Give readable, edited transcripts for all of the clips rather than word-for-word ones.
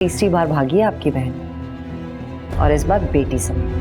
तीसरी बार भागी है आपकी बहन, और इस बार बेटी समेत।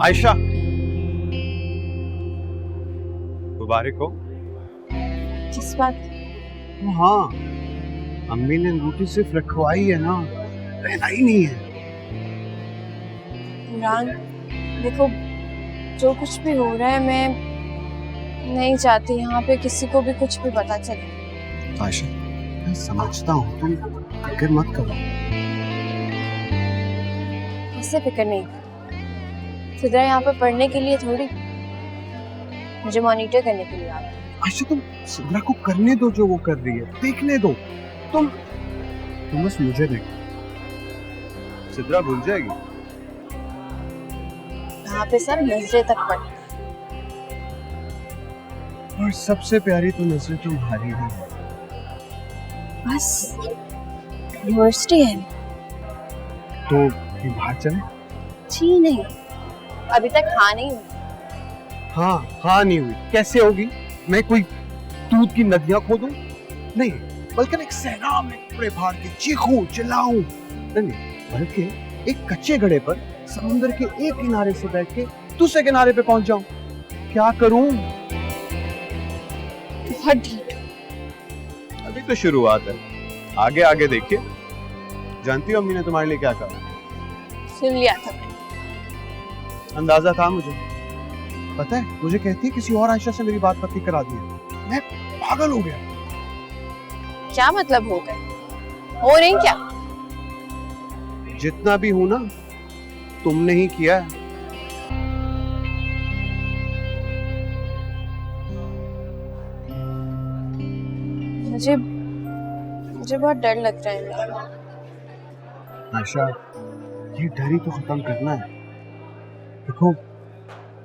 आयशा, मुबारक हो। किस बात? हाँ, अम्मी ने अंगूठी सिर्फ रखवाई है ना, पहना ही नहीं है। इमरान, देखो जो कुछ भी हो रहा है मैं नहीं चाहती यहाँ पे किसी को भी कुछ भी पता चले। आयशा, मैं समझता हूँ, तुम फिक्र मत करो। इससे फिक्र नहीं, सिद्रा यहाँ पे पढ़ने के लिए थोड़ी, मुझे मॉनिटर करने के लिए आती है। आयशा, तुम सिद्रा को करने दो जो वो कर रही है, देखने दो। तुम बस मुझे देखो, सिद्रा भूल जाएगी। यहाँ पे सब नजरे तक पड़ती, और सबसे प्यारी तो नजर तुम्हारी ही है। बस यूनिवर्सिटी है तो बाहर चले? जी नहीं, अभी तक हाँ नहीं हुई। हाँ नहीं हुई, कैसे होगी? मैं कोई दूध की नदियां खोदूं? नहीं, बल्कि एक सहरा में कपड़े फाड़ के चीखूं चिल्लाऊं? नहीं, बल्कि एक कच्चे घड़े पर समुद्र के एक किनारे से बैठ के दूसरे किनारे पे पहुंच जाऊं। क्या करूं? बहुत ढीठ। अभी तो शुरुआत है, आगे आगे देखिए। जानती हो अम्मी ने तुम्हारे लिए क्या कहा? सुन लिया था मैंने। अंदाजा था मुझे, पता है, मुझे कहती है किसी और आयशा से मेरी बात पक्की करा दी है। मैं पागल हो गया। क्या मतलब हो गए? हो नहीं क्या? जितना भी हूं ना, तुमने ही किया है। मुझे बहुत डर लग रहा है। आयशा, ये डर ही तो खत्म करना है। देखो,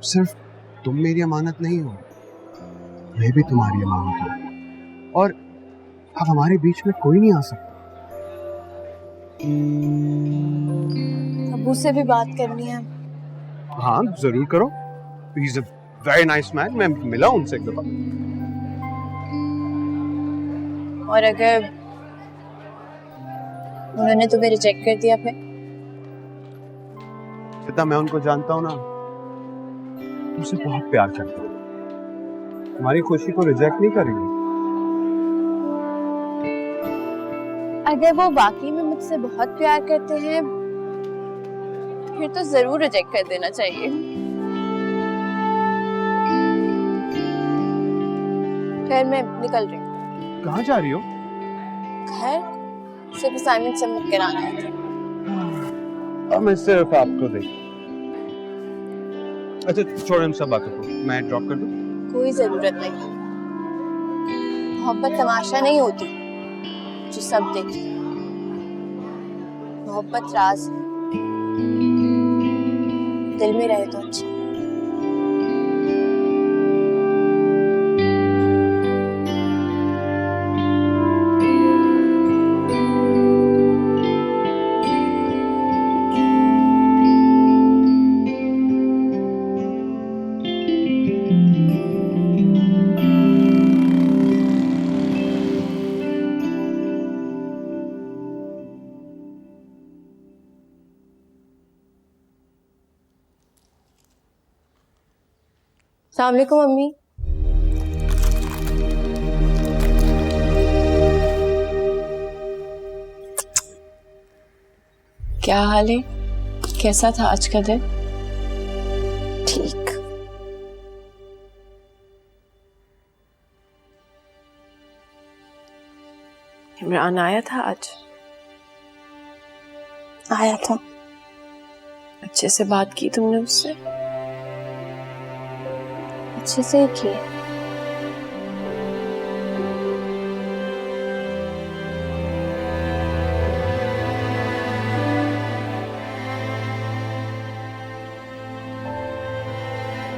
सिर्फ तुम मेरी अमानत नहीं हो, मैं भी तुम्हारी अमानत हूँ, और अब हमारे बीच में कोई नहीं आ सकता। अबू से भी बात करनी है। हाँ जरूर करो, he is a very nice man. मैं मिला उनसे एक दफा। और अगर उन्होंने तुम्हें रिजेक्ट कर दिया फिर? जितना मैं उनको जानता हूँ ना, उनसे बहुत प्यार करता हूँ। तुम्हारी खुशी को रिजेक्ट नहीं करेंगे। अगर वो वाकई में मुझसे बहुत प्यार करते हैं फिर तो जरूर रिजेक्ट कर देना चाहिए। फिर मैं निकल रही हूँ। कहाँ जा रही हो? घर, सिर्फ असाइनमेंट सबमिट कराना है। अब मैं सिर्फ आपको देख। अच्छा छोड़, हम सब बातें करो, मैं ड्रॉप कर दूँ? कोई जरूरत नहीं। मोहब्बत तमाशा नहीं होती जो सब देखे। मोहब्बत राज है, दिल में रहे तो अच्छा। अस्सलाम वालेकुम मम्मी। क्या हाल है? कैसा था आज का दिन? ठीक। इमरान आया था आज? आया था। अच्छे से बात की तुमने उससे? अच्छे से ही की।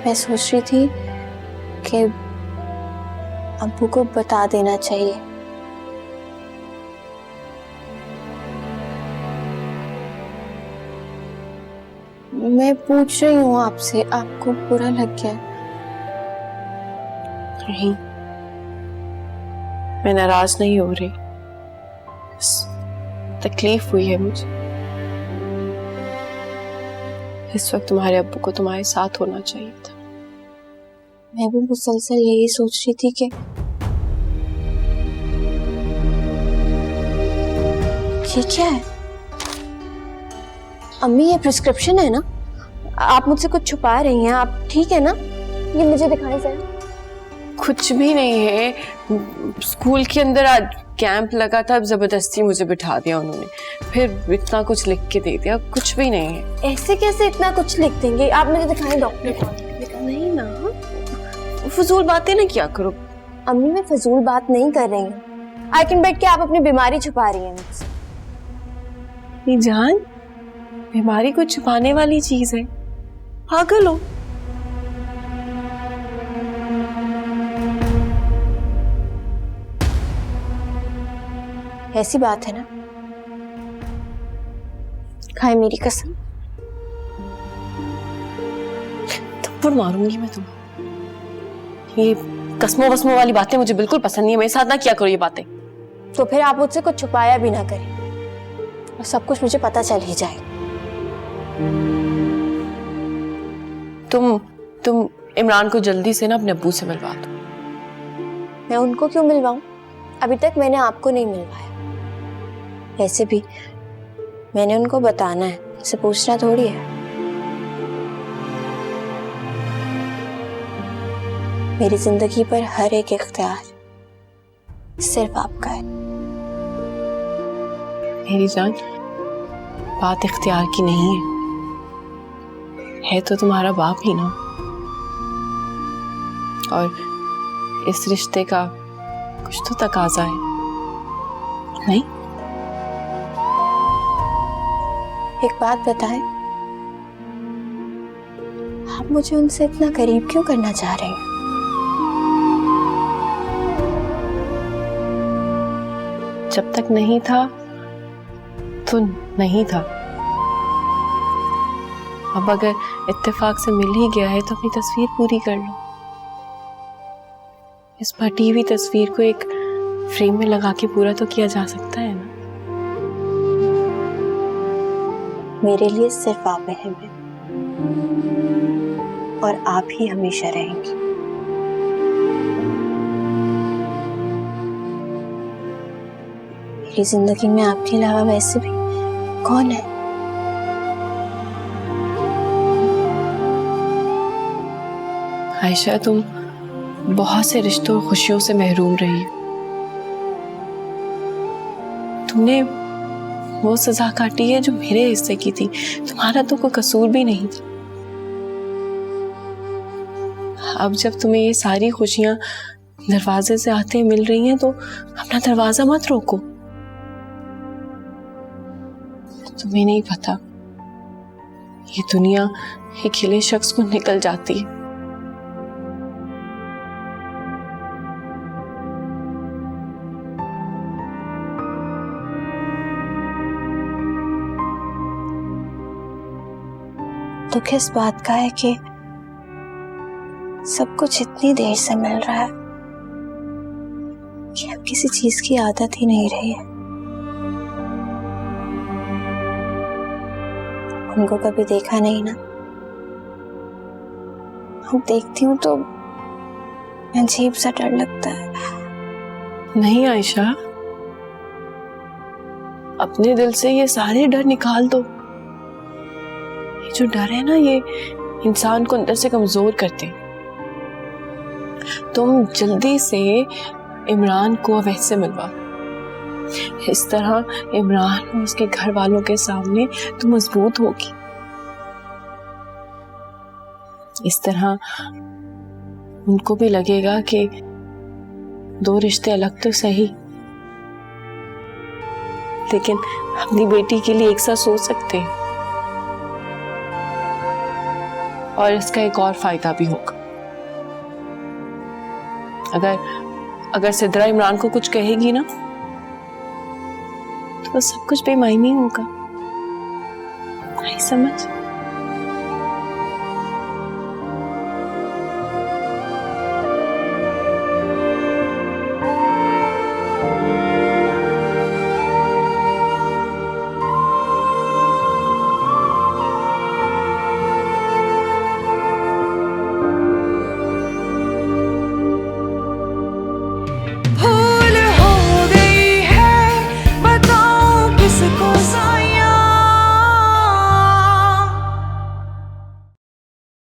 मैं सोच रही थी कि अब्बू को बता देना चाहिए। मैं पूछ रही हूँ आपसे, आपको बुरा लग गया? नहीं, मैं नाराज नहीं हो रही, बस तकलीफ हुई है मुझे। इस वक्त तुम्हारे अब्बू को तुम्हारे साथ होना चाहिए था। मैं भी मुसलसल यही सोच रही थी कि ये क्या है? अम्मी, ये प्रिस्क्रिप्शन है ना? आप मुझसे कुछ छुपा रही हैं, आप ठीक है ना? ये मुझे दिखाई जरा। कुछ भी नहीं है। स्कूल के अंदर आज कैंप लगा था, जबरदस्ती मुझे बिठा दिया उन्होंने, फिर इतना कुछ लिख के दे दिया। कुछ भी नहीं है। ऐसे कैसे इतना कुछ लिख देंगे? आप मुझे दिखाएं डॉक्टर को। नहीं ना, फजूल बातें ना किया करो। अम्मी, मैं फजूल बात नहीं कर रही हूँ। आई कैन बेट कि आप अपनी बीमारी छुपा रही हैं मुझसे। ये जान, बीमारी को छुपाने वाली चीज है? पागल हो? ऐसी बात है ना? खाए मेरी कसम। थप्पड़ मारूंगी मैं तुम्हें। ये कसमों वस्मों वाली बातें मुझे बिल्कुल पसंद नहीं है। मेरे साथ ना किया करो ये बातें। तो फिर आप मुझसे कुछ छुपाया भी ना करें और सब कुछ मुझे पता चल ही जाए। तुम इमरान को जल्दी से ना अपने अब्बू से मिलवा दो। मैं उनको क्यों मिलवाऊं? अभी तक मैंने आपको नहीं मिलवाया। वैसे भी मैंने उनको बताना है, इसे पूछना थोड़ी है। मेरी जिंदगी पर हर एक इख्तियार सिर्फ आपका है। मेरी जान, बात इख्तियार की नहीं है तो तुम्हारा बाप ही ना, और इस रिश्ते का कुछ तो तकाजा है, नहीं? एक बात बताएं, आप मुझे उनसे इतना करीब क्यों करना चाह रहे हैं? जब तक नहीं था तो नहीं था। अब अगर इत्तेफाक से मिल ही गया है तो अपनी तस्वीर पूरी कर लो। इस फटी हुई तस्वीर को एक फ्रेम में लगा के पूरा तो किया जा सकता है ना। मेरे लिए सिर्फ आप अहम हैं और आप ही हमेशा रहेंगी। मेरी जिंदगी में आपके अलावा वैसे भी कौन है? आयशा, तुम बहुत से रिश्तों और खुशियों से महरूम रही हो। तुमने वो सजा काटी है जो मेरे हिस्से की थी। तुम्हारा तो कोई कसूर भी नहीं था। अब जब तुम्हें ये सारी खुशियां दरवाजे से आते मिल रही हैं तो अपना दरवाजा मत रोको। तुम्हें नहीं पता, ये दुनिया एक खिले शख्स को निकल जाती है। तो किस बात का है कि सब कुछ इतनी देर से मिल रहा है कि अब किसी चीज की आदत ही नहीं रही है। उनको कभी देखा नहीं ना, अब देखती हूँ तो अजीब सा डर लगता है। नहीं आयशा, अपने दिल से ये सारे डर निकाल दो। ये जो डर है ना, ये इंसान को अंदर से कमजोर करते। तुम जल्दी से इमरान को अवैध से मिलवा। इस तरह इमरान और उसके घर वालों के सामने तुम मजबूत होगी। इस तरह उनको भी लगेगा कि दो रिश्ते अलग तो सही, लेकिन अपनी बेटी के लिए एक साथ सोच सकते हैं। और इसका एक और फायदा भी होगा। अगर सिद्रा इमरान को कुछ कहेगी ना तो सब कुछ बेमायनी होगा। नहीं समझ?